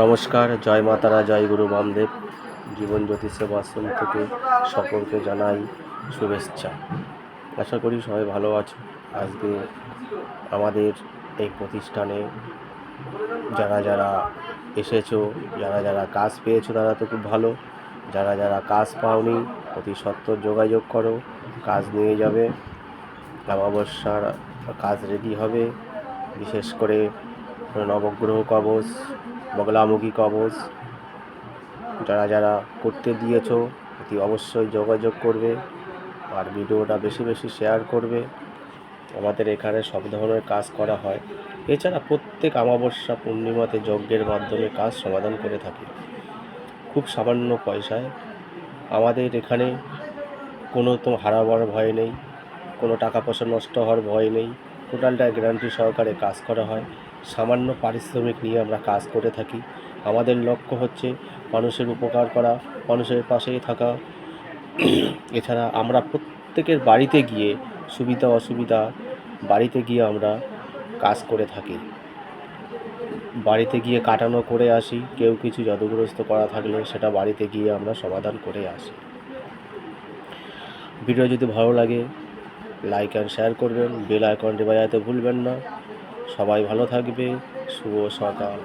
নমস্কার, জয় মা তারা, জয় গুরু বামদেব। জীবন জ্যোতি সেবাশ্রম থেকে সকলকে জানাই শুভেচ্ছা। আশা করি সবাই ভালো আছো। আজকে আমাদের এই প্রতিষ্ঠানে যারা যারা এসেছো, যারা যারা কাজ পেয়েছো তারা তো খুব ভালো। যারা যারা কাজ পাওনি অতি সত্বর যোগাযোগ করো, কাজ নিয়ে যাবে। অমাবস্যার কাজ রেডি হবে, বিশেষ করে নবগ্রহ কবচ, বগলামুখী কবচ যারা যারা করতে দিয়েছো অতি অবশ্যই যোগাযোগ করবে, আর ভিডিওটা বেশি বেশি শেয়ার করবে। আমাদের এখানে সব ধরনের কাজ করা হয়। এছাড়া প্রত্যেক অমাবস্যা পূর্ণিমাতে যজ্ঞের মাধ্যমে কাজ সমাধান করে থাকি খুব সামান্য পয়সায়। আমাদের এখানে কোনো তো হারাবার ভয় নেই, কোনো টাকা পয়সা নষ্ট হওয়ার ভয় নেই। টোটালটা গ্যারান্টি সহকারে কাজ করা হয়। সামান্য পারিশ্রমিক নিয়ে আমরা কাজ করে থাকি। আমাদের লক্ষ্য হচ্ছে মানুষের উপকার করা, মানুষের পাশেই থাকা। এছাড়া আমরা প্রত্যেকের বাড়িতে গিয়ে সুবিধা অসুবিধা বাড়িতে গিয়ে আমরা কাজ করে থাকি। বাড়িতে গিয়ে কাটানো করে আসি। কেউ কিছু জাদুগ্রস্ত করা থাকলে সেটা বাড়িতে গিয়ে আমরা সমাধান করে আসি। ভিডিও যদি ভালো লাগে লাইক অ্যান্ড শেয়ার করবেন, বেল আইকনটি বাজাতে ভুলবেন না। সবাই ভালো থাকবে। শুভ সকাল।